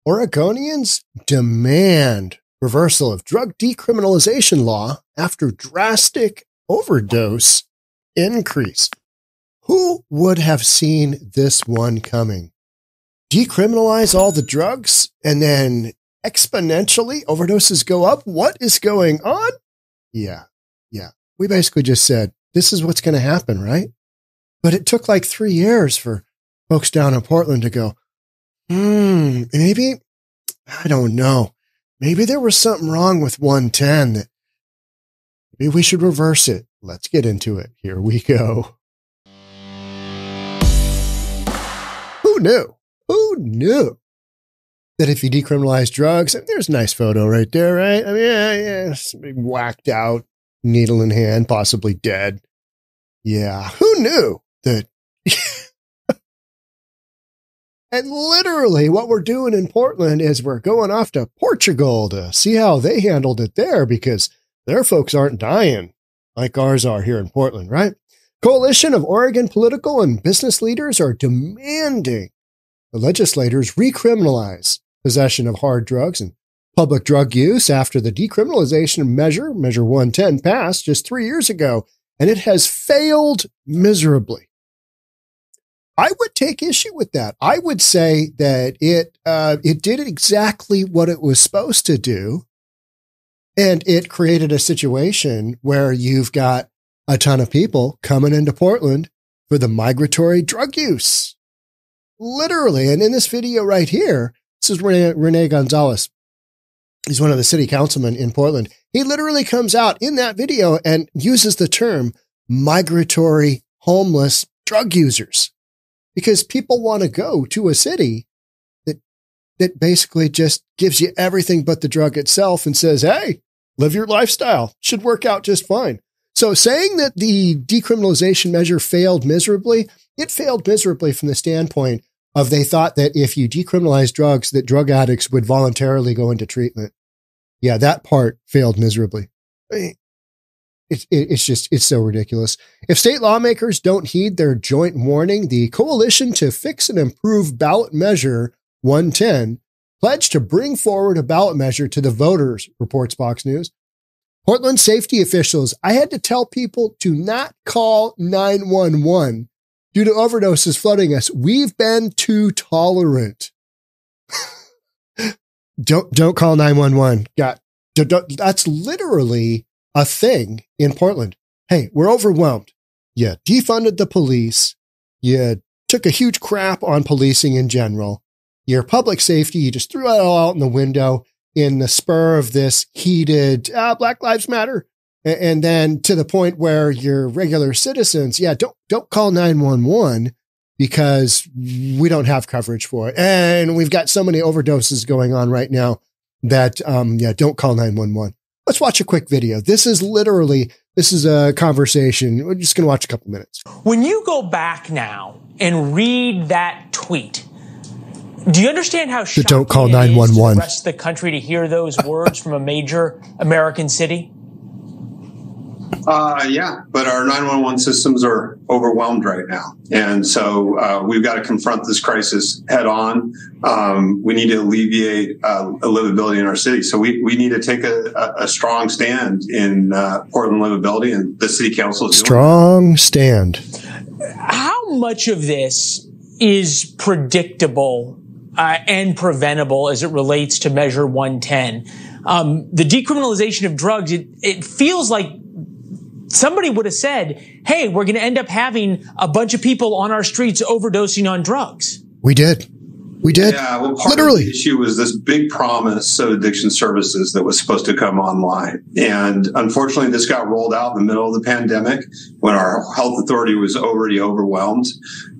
Oregonians demand reversal of drug decriminalization law after drastic overdose increase. Who would have seen this one coming? Decriminalize all the drugs and then exponentially overdoses go up? What is going on? Yeah. We basically just said, this is what's going to happen, right? But it took like 3 years for folks down in Portland to go, maybe, I don't know. Maybe there was something wrong with 110 that maybe we should reverse it. Let's get into it. Here we go. Who knew that if you decriminalize drugs, and there's a nice photo right there, right? I mean, yeah, somebody whacked out, needle in hand, possibly dead. Yeah, who knew that? And literally what we're doing in Portland is we're going off to Portugal to see how they handled it there, because their folks aren't dying like ours are here in Portland, right? Coalition of Oregon political and business leaders are demanding the legislators recriminalize possession of hard drugs and public drug use after the decriminalization measure 110, passed just 3 years ago, and it has failed miserably. I would take issue with that. I would say that it did exactly what it was supposed to do, and it created a situation where you've got a ton of people coming into Portland for the migratory drug use. Literally. And in this video right here, this is Rene Gonzalez. He's one of the city councilmen in Portland. He literally comes out in that video and uses the term migratory homeless drug users, because people want to go to a city that basically just gives you everything but the drug itself and says, hey, live your lifestyle. Should work out just fine. So saying that the decriminalization measure failed miserably, it failed miserably from the standpoint of they thought that if you decriminalize drugs, that drug addicts would voluntarily go into treatment. Yeah, that part failed miserably. It's so ridiculous. If state lawmakers don't heed their joint warning, the Coalition to Fix and Improve Ballot Measure 110 pledged to bring forward a ballot measure to the voters, reports Fox News. Portland safety officials, I had to tell people to not call 911 due to overdoses flooding us. We've been too tolerant. Don't call 911. That's literally a thing in Portland. Hey, we're overwhelmed. You defunded the police. You took a huge crap on policing in general. Your public safety, you just threw it all out in the window in the spur of this heated Black Lives Matter. And then to the point where your regular citizens, don't call 911 because we don't have coverage for it. And we've got so many overdoses going on right now that, don't call 911. Let's watch a quick video. This is a conversation. We're just going to watch a couple minutes. When you go back now and read that tweet, do you understand how shocking don't call it 911 is to the rest of the country to hear those words from a major American city? Yeah, but our 911 systems are overwhelmed right now. And so we've got to confront this crisis head on. We need to alleviate livability in our city. So we need to take a strong stand in Portland livability, and the city council is strong stand. How much of this is predictable and preventable as it relates to Measure 110? The decriminalization of drugs, it feels like somebody would have said, hey, we're going to end up having a bunch of people on our streets overdosing on drugs. We did. Yeah, well, part of the issue was this big promise of addiction services that was supposed to come online. And unfortunately, this got rolled out in the middle of the pandemic when our health authority was already overwhelmed.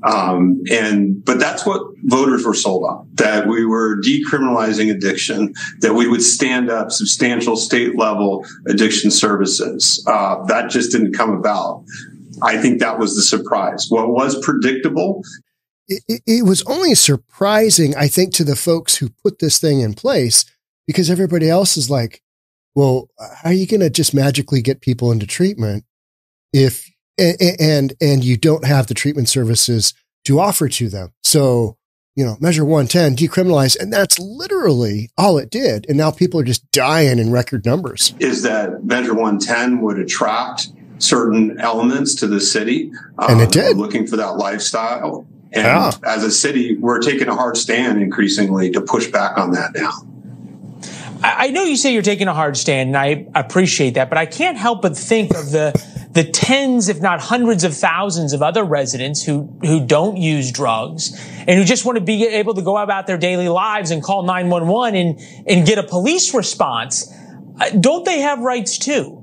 But that's what voters were sold on, that we were decriminalizing addiction, that we would stand up substantial state level addiction services. That just didn't come about. I think that was the surprise. What was predictable, it was only surprising, I think, to the folks who put this thing in place, because everybody else is like, well, how are you going to just magically get people into treatment if, and you don't have the treatment services to offer to them? So Measure 110, decriminalize, and that's literally all it did. And now people are just dying in record numbers. Is that Measure 110 would attract certain elements to the city. And it did. Looking for that lifestyle. And as a city, we're taking a hard stand increasingly to push back on that now. I know you say you're taking a hard stand, and I appreciate that, but I can't help but think of the tens, if not hundreds of thousands of other residents who don't use drugs and who just want to be able to go about their daily lives and call 911 and get a police response. Don't they have rights too?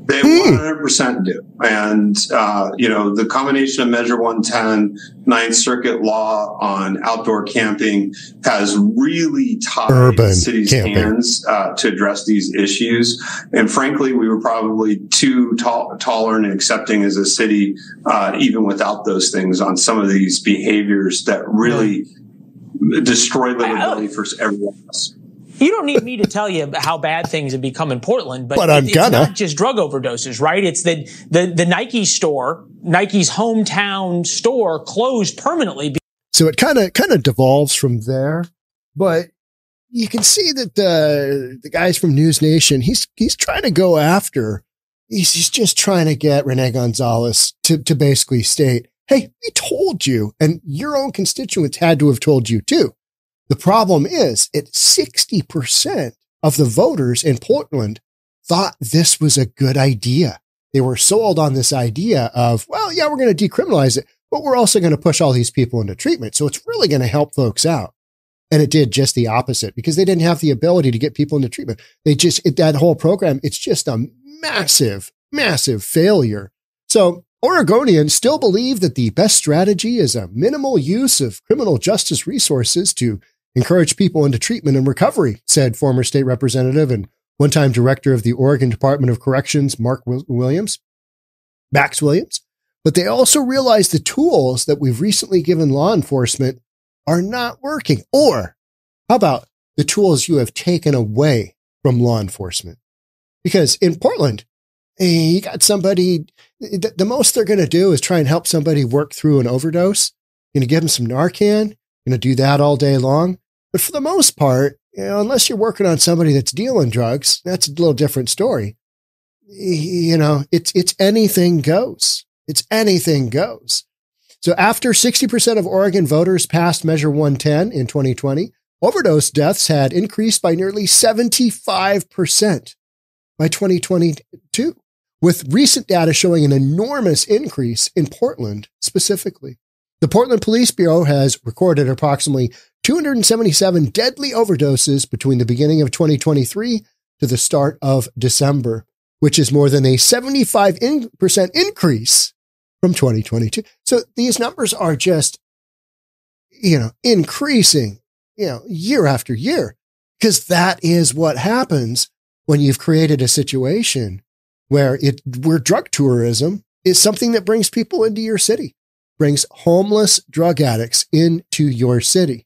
They 100% do. And, the combination of Measure 110, Ninth Circuit law on outdoor camping has really tied the city's hands to address these issues. And frankly, we were probably too tolerant and accepting as a city, even without those things, on some of these behaviors that really destroy livability for everyone else. You don't need me to tell you how bad things have become in Portland, but it's not just drug overdoses, right? It's the Nike store, Nike's hometown store, closed permanently. So it kind of devolves from there, but you can see that the guys from News Nation, he's trying to go after, he's just trying to get Rene Gonzalez to basically state, hey, we told you, and your own constituents had to have told you too. The problem is 60% of the voters in Portland thought this was a good idea. They were sold on this idea of, well, yeah, we're going to decriminalize it, but we're also going to push all these people into treatment. So it's really going to help folks out. And it did just the opposite because they didn't have the ability to get people into treatment. That whole program, it's just a massive, massive failure. So Oregonians still believe that the best strategy is a minimal use of criminal justice resources to encourage people into treatment and recovery, said former state representative and one-time director of the Oregon Department of Corrections, Max Williams. But they also realize the tools that we've recently given law enforcement are not working. Or how about the tools you have taken away from law enforcement? Because in Portland, you got somebody, the most they're going to do is try and help somebody work through an overdose. You're going to give them some Narcan, going to do that all day long. But for the most part, unless you're working on somebody that's dealing drugs, that's a little different story. It's anything goes. It's anything goes. So after 60% of Oregon voters passed Measure 110 in 2020, overdose deaths had increased by nearly 75% by 2022, with recent data showing an enormous increase in Portland specifically. The Portland Police Bureau has recorded approximately 277 deadly overdoses between the beginning of 2023 to the start of December, which is more than a 75% increase from 2022. So these numbers are just, increasing, year after year, because that is what happens when you've created a situation where drug tourism is something that brings people into your city, brings homeless drug addicts into your city.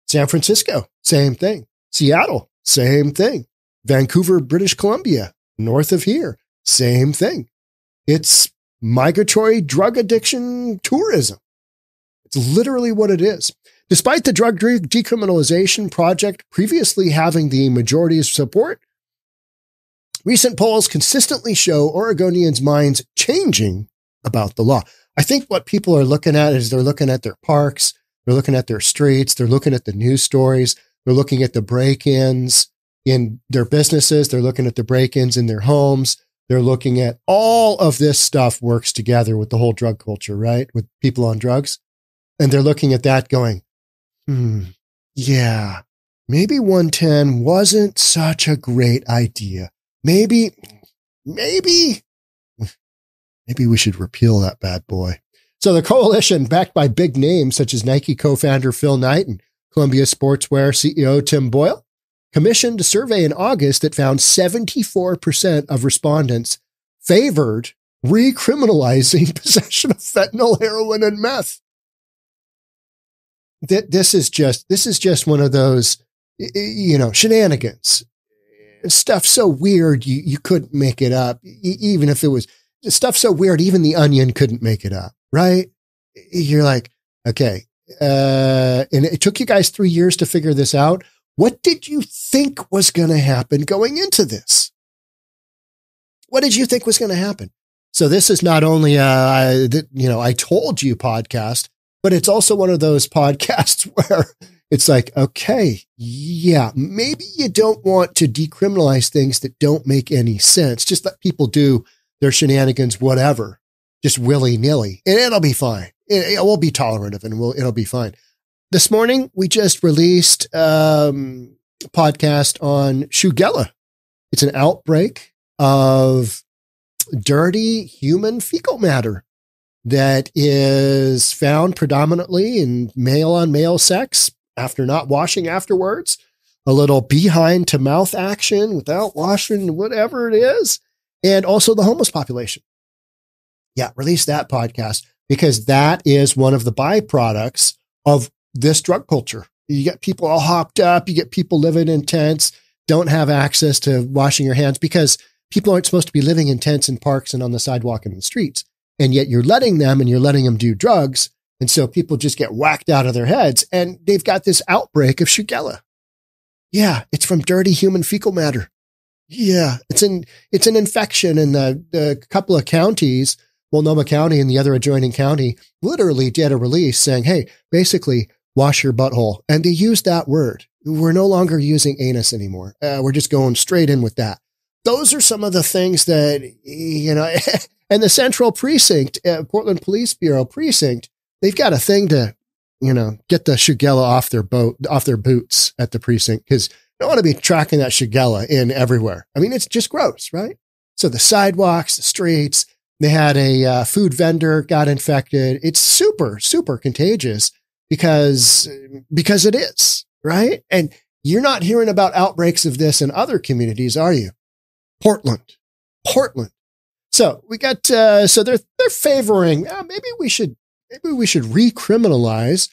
San Francisco, same thing. Seattle, same thing. Vancouver, British Columbia, north of here, same thing. It's migratory drug addiction tourism. It's literally what it is. Despite the drug decriminalization project previously having the majority's support, recent polls consistently show Oregonians' minds changing about the law. I think what people are looking at is they're looking at their parks, they're looking at their streets, they're looking at the news stories, they're looking at the break-ins in their businesses, they're looking at the break-ins in their homes, they're looking at all of this stuff works together with the whole drug culture, right? With people on drugs. And they're looking at that going, yeah, maybe 110 wasn't such a great idea. Maybe we should repeal that bad boy. So the coalition, backed by big names such as Nike co-founder Phil Knight and Columbia Sportswear CEO Tim Boyle, commissioned a survey in August that found 74% of respondents favored recriminalizing possession of fentanyl, heroin, and meth. This is just one of those, shenanigans. Stuff so weird you couldn't make it up. Even if it was stuff so weird, even the Onion couldn't make it up, right? You're like, okay, and it took you guys 3 years to figure this out. What did you think was going to happen going into this? What did you think was going to happen? So this is not only I told you podcast, but it's also one of those podcasts where it's like, okay, yeah, maybe you don't want to decriminalize things that don't make any sense. Just let people do their shenanigans, whatever, just willy-nilly, and it'll be fine. We'll be tolerant of it, and it'll be fine. This morning, we just released a podcast on Shigella. It's an outbreak of dirty human fecal matter that is found predominantly in male-on-male sex after not washing afterwards, a little behind to mouth action without washing, whatever it is, and also the homeless population. Yeah, release that podcast because that is one of the byproducts of this drug culture. You get people all hopped up, you get people living in tents, don't have access to washing your hands because people aren't supposed to be living in tents and parks and on the sidewalk and in the streets. And yet you're letting them do drugs. And so people just get whacked out of their heads and they've got this outbreak of Shigella. Yeah, it's from dirty human fecal matter. Yeah, it's an infection in the couple of counties, Multnomah County and the other adjoining county, literally did a release saying, hey, basically wash your butthole. And they used that word. We're no longer using anus anymore. We're just going straight in with that. Those are some of the things that, and the Central Precinct, Portland Police Bureau Precinct, they've got a thing to, get the Shigella off their boots at the precinct because they don't want to be tracking that Shigella in everywhere. I mean, it's just gross, right? So the sidewalks, the streets, they had a food vendor got infected. It's super, super contagious because it is, right? And you're not hearing about outbreaks of this in other communities, are you? Portland. So we got, so they're favoring, maybe we should recriminalize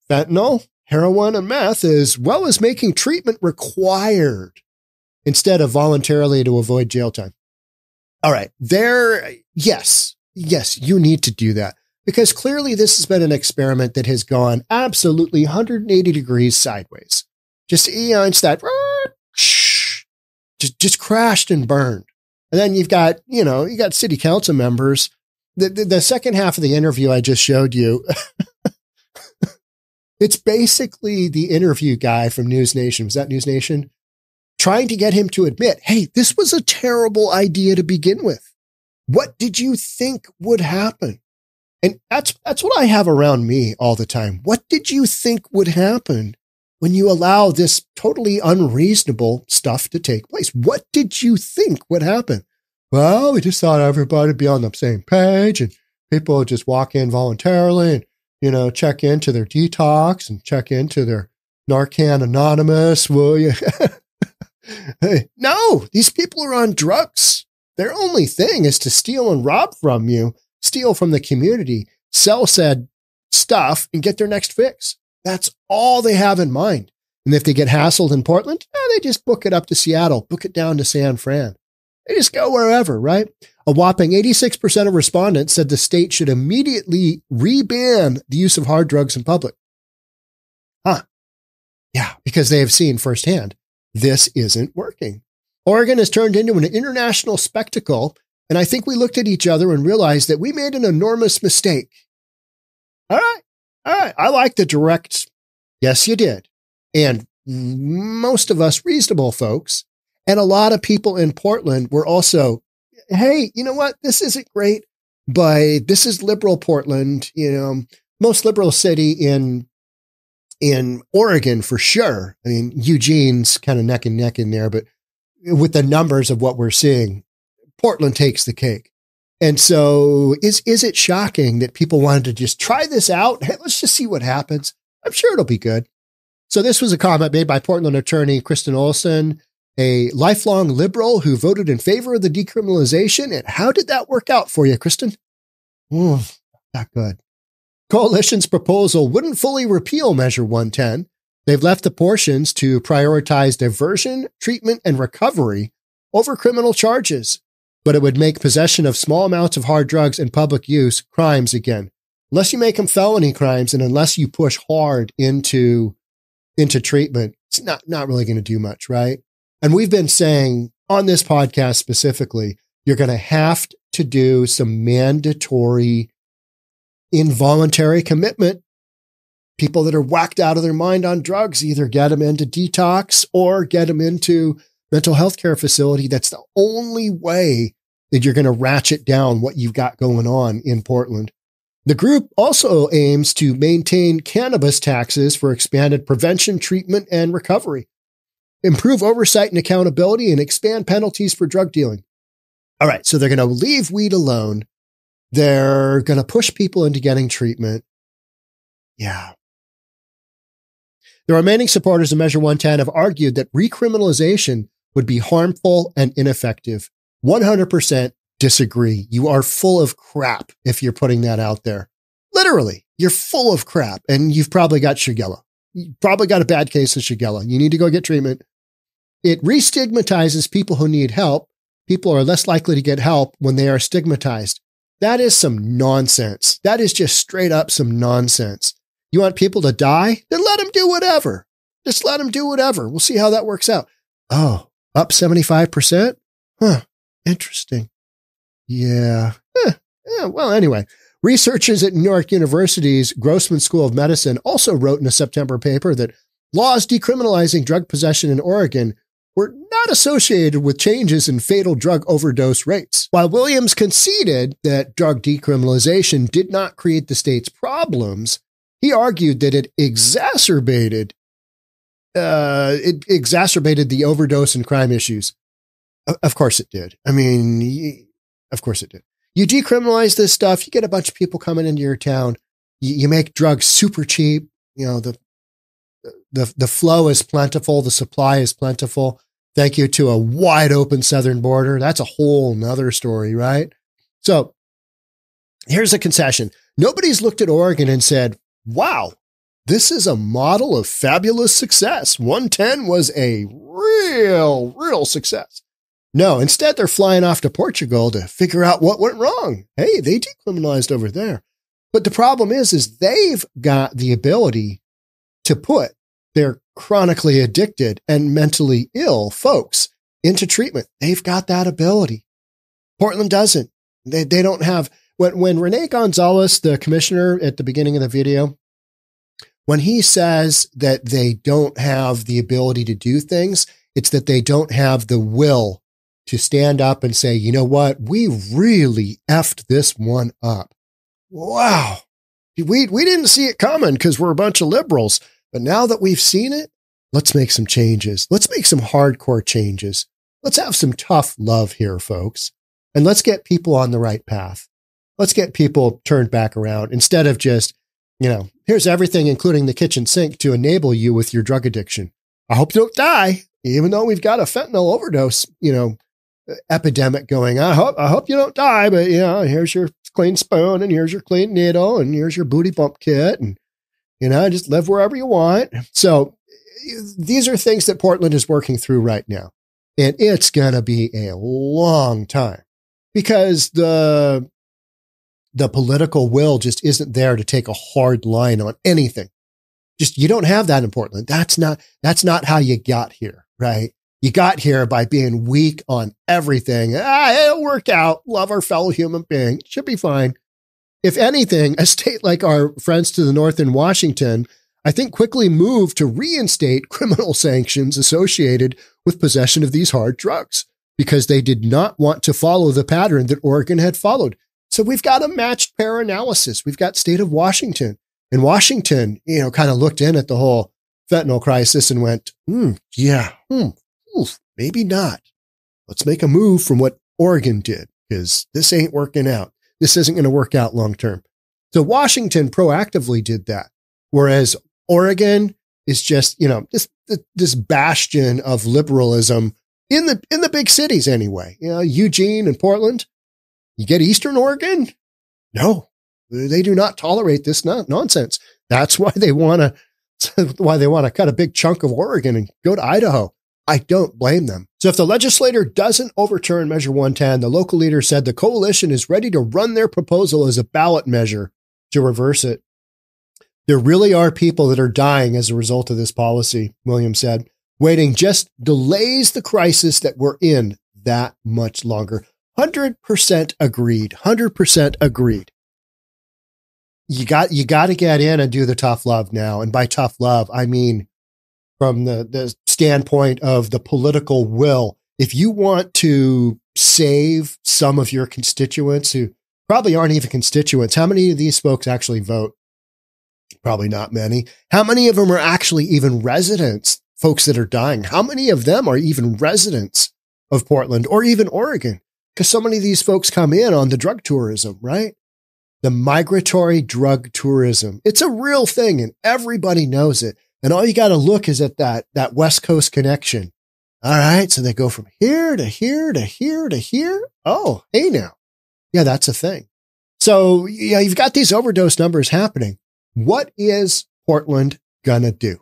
fentanyl, heroin, and meth, as well as making treatment required instead of voluntarily to avoid jail time. All right. Yes, you need to do that because clearly this has been an experiment that has gone absolutely 180 degrees sideways. Just, it's that, just crashed and burned. And then you've got, city council members. The second half of the interview I just showed you, it's basically the interview guy from News Nation. Was that News Nation? Trying to get him to admit, hey, this was a terrible idea to begin with. What did you think would happen? And that's what I have around me all the time. What did you think would happen when you allow this totally unreasonable stuff to take place? What did you think would happen? Well, we just thought everybody would be on the same page and people would just walk in voluntarily and, check into their detox and check into their Narcan Anonymous, will you? Hey, no, these people are on drugs. Their only thing is to steal and rob from you, steal from the community, sell said stuff and get their next fix. That's all they have in mind. And if they get hassled in Portland, they just book it up to Seattle, book it down to San Fran. They just go wherever, right? A whopping 86% of respondents said the state should immediately re-ban the use of hard drugs in public. Yeah, because they have seen firsthand this isn't working. Oregon has turned into an international spectacle, and I think we looked at each other and realized that we made an enormous mistake. All right. I like the direct, yes, you did. And most of us reasonable folks and a lot of people in Portland were also, hey, you know what? This isn't great, but this is liberal Portland, most liberal city in Oregon for sure. I mean, Eugene's kind of neck and neck in there, but with the numbers of what we're seeing, Portland takes the cake. And so is it shocking that people wanted to just try this out? Hey, let's just see what happens. I'm sure it'll be good. So this was a comment made by Portland attorney Kristen Olson, a lifelong liberal who voted in favor of the decriminalization. And how did that work out for you, Kristen? Not good. Coalition's proposal wouldn't fully repeal Measure 110. They've left the portions to prioritize diversion, treatment, and recovery over criminal charges, but it would make possession of small amounts of hard drugs and public use crimes again. unless you make them felony crimes and unless you push hard into treatment, it's not really going to do much, right? And we've been saying on this podcast specifically, you're going to have to do some mandatory involuntary commitment. People that are whacked out of their mind on drugs, either get them into detox or get them into mental health care facility. That's the only way that you're going to ratchet down what you've got going on in Portland. The group also aims to maintain cannabis taxes for expanded prevention, treatment, and recovery, improve oversight and accountability, and expand penalties for drug dealing. All right, so they're going to leave weed alone. They're going to push people into getting treatment. Yeah. The remaining supporters of Measure 110 have argued that recriminalization would be harmful and ineffective. 100% disagree. You are full of crap if you're putting that out there. Literally, you're full of crap, and you've probably got Shigella. You've probably got a bad case of Shigella. You need to go get treatment. It re-stigmatizes people who need help. People are less likely to get help when they are stigmatized. That is some nonsense. That is just straight up some nonsense. You want people to die? Then let them do whatever. Just let them do whatever. We'll see how that works out. Oh, up 75%? Huh. Interesting. Yeah. Well, anyway, researchers at New York University's Grossman School of Medicine also wrote in a September paper that laws decriminalizing drug possession in Oregon were not associated with changes in fatal drug overdose rates. While Williams conceded that drug decriminalization did not create the state's problems, he argued that it exacerbated the overdose and crime issues. Of course it did. I mean, of course it did. You decriminalize this stuff, you get a bunch of people coming into your town. You make drugs super cheap. You know, the flow is plentiful. The supply is plentiful. Thank you to a wide open southern border. That's a whole nother story, right? So here's a concession. Nobody's looked at Oregon and said, wow, this is a model of fabulous success. 110 was a real success. No, instead they're flying off to Portugal to figure out what went wrong. Hey, they decriminalized over there. But the problem is they've got the ability to put their chronically addicted and mentally ill folks into treatment. They've got that ability. Portland doesn't. They don't have. When Rene Gonzalez, the commissioner at the beginning of the video, when he says that they don't have the ability to do things, it's that they don't have the will to stand up and say, you know what, we really effed this one up. Wow. We didn't see it coming because we're a bunch of liberals. But now that we've seen it, let's make some changes. Let's make some hardcore changes. Let's have some tough love here, folks. And let's get people on the right path. Let's get people turned back around instead of just, here's everything, including the kitchen sink, to enable you with your drug addiction. I hope you don't die, even though we've got a fentanyl overdose, epidemic going on. I hope you don't die, but here's your clean spoon and here's your clean needle and here's your booty bump kit and, just live wherever you want. So these are things that Portland is working through right now. And it's going to be a long time because the political will just isn't there to take a hard line on anything. Just, you don't have that in Portland. That's not how you got here, right? You got here by being weak on everything. It'll work out. Love our fellow human being. Should be fine. If anything, a state like our friends to the north in Washington, I think quickly moved to reinstate criminal sanctions associated with possession of these hard drugs because they did not want to follow the pattern that Oregon had followed. So we've got a matched pair analysis. We've got state of Washington. And Washington, kind of looked in at the whole fentanyl crisis and went, maybe not. Let's make a move from what Oregon did because this ain't working out. This isn't going to work out long term. So Washington proactively did that. Whereas Oregon is just, this bastion of liberalism in the big cities anyway. Eugene and Portland. You get Eastern Oregon? No, they do not tolerate this nonsense. That's why they want to cut a big chunk of Oregon and go to Idaho. I don't blame them. So if the legislature doesn't overturn Measure 110, the local leader said the coalition is ready to run their proposal as a ballot measure to reverse it. There really are people that are dying as a result of this policy, Williams said. Waiting just delays the crisis that we're in that much longer. 100% agreed. 100% agreed. You got to get in and do the tough love now. And by tough love, I mean from the standpoint of the political will. If you want to save some of your constituents who probably aren't even constituents, how many of these folks actually vote? Probably not many. How many of them are actually even residents, folks that are dying? How many of them are even residents of Portland or even Oregon? Because so many of these folks come in on the drug tourism, right? The migratory drug tourism. It's a real thing and everybody knows it. And all you got to look is at that West Coast connection. All right. So they go from here to here to here to here. Oh, hey now. Yeah, that's a thing. So yeah, you've got these overdose numbers happening. What is Portland gonna do?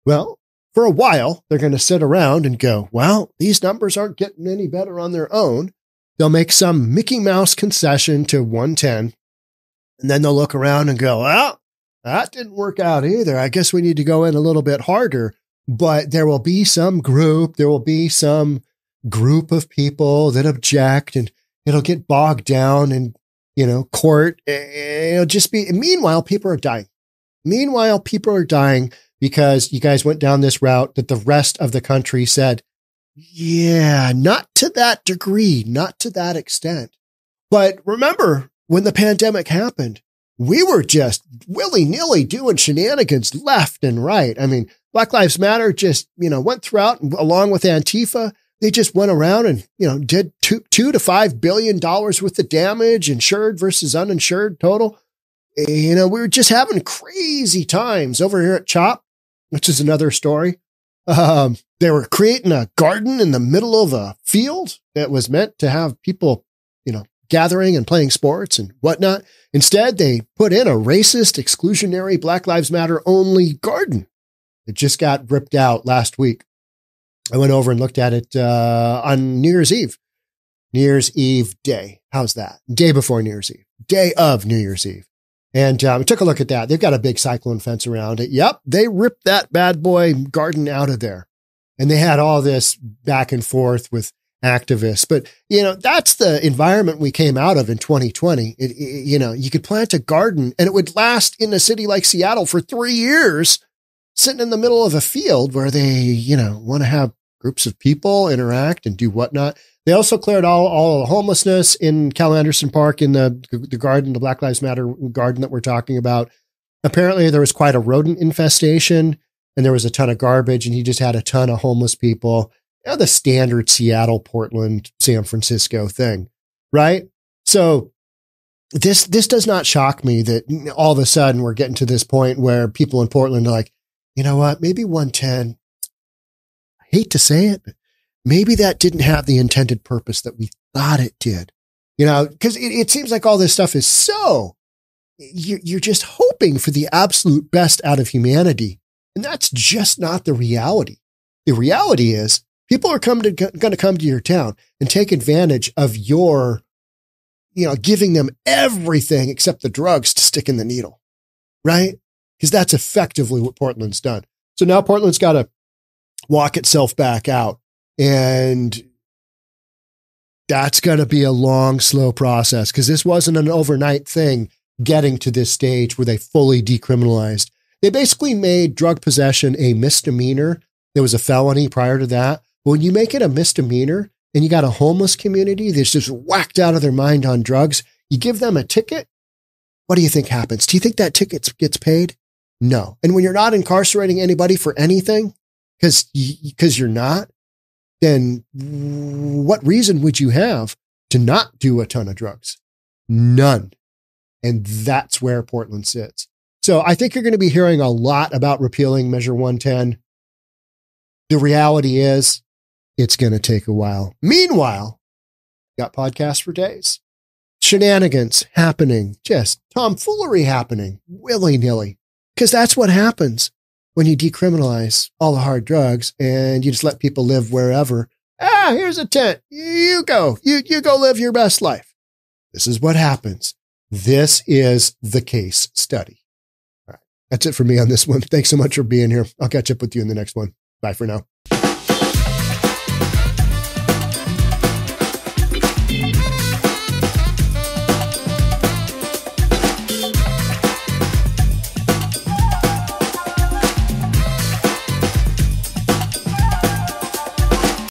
Well, for a while, they're going to sit around and go, well, these numbers aren't getting any better on their own. They'll make some Mickey Mouse concession to 110. And then they'll look around and go, well, that didn't work out either. I guess we need to go in a little bit harder. But there will be some group of people that object, and it'll get bogged down in, court. It'll just be, meanwhile, people are dying. Meanwhile, people are dying because you guys went down this route that the rest of the country said, yeah, not to that degree, not to that extent. But remember, when the pandemic happened, we were just willy-nilly doing shenanigans left and right. I mean, Black Lives Matter just, went throughout along with Antifa. They just went around and, did $2 to $5 billion worth of damage, insured versus uninsured total. We were just having crazy times over here at CHOP, which is another story. They were creating a garden in the middle of a field that was meant to have people, gathering and playing sports and whatnot. Instead, they put in a racist, exclusionary, Black Lives Matter only garden. It just got ripped out last week. I went over and looked at it on New Year's Eve day. How's that? Day before New Year's Eve, day of New Year's Eve. And I took a look at that. They've got a big cyclone fence around it. Yep. They ripped that bad boy garden out of there. And they had all this back and forth with activists. But, that's the environment we came out of in 2020. You could plant a garden and it would last in a city like Seattle for 3 years, sitting in the middle of a field where they, want to have groups of people interact and do whatnot. They also cleared all the homelessness in Cal Anderson Park in the garden, the Black Lives Matter garden that we're talking about. Apparently there was quite a rodent infestation and there was a ton of garbage, and he just had a ton of homeless people. The standard Seattle, Portland, San Francisco thing, right? So this does not shock me that all of a sudden we're getting to this point where people in Portland are like, you know what, maybe 110, I hate to say it, but maybe that didn't have the intended purpose that we thought it did, because it seems like all this stuff is so, you're just hoping for the absolute best out of humanity. And that's just not the reality. The reality is people are going to come to your town and take advantage of your, giving them everything except the drugs to stick in the needle, right? Because that's effectively what Portland's done. So now Portland's got to walk itself back out. And that's going to be a long, slow process because this wasn't an overnight thing getting to this stage where they fully decriminalized. They basically made drug possession a misdemeanor. There was a felony prior to that. But when you make it a misdemeanor and you got a homeless community that's just whacked out of their mind on drugs, you give them a ticket. What do you think happens? Do you think that ticket gets paid? No. And when you're not incarcerating anybody for anything, because you're not, then what reason would you have to not do a ton of drugs? None. And that's where Portland sits. So I think you're going to be hearing a lot about repealing Measure 110. The reality is it's going to take a while. Meanwhile, got podcasts for days. Shenanigans happening, just tomfoolery happening willy-nilly. Because that's what happens when you decriminalize all the hard drugs and you just let people live wherever. Here's a tent. You go. You go live your best life. This is what happens This is the case study. All right. That's it for me on this one. Thanks so much for being here. I'll catch up with you in the next one. Bye for now.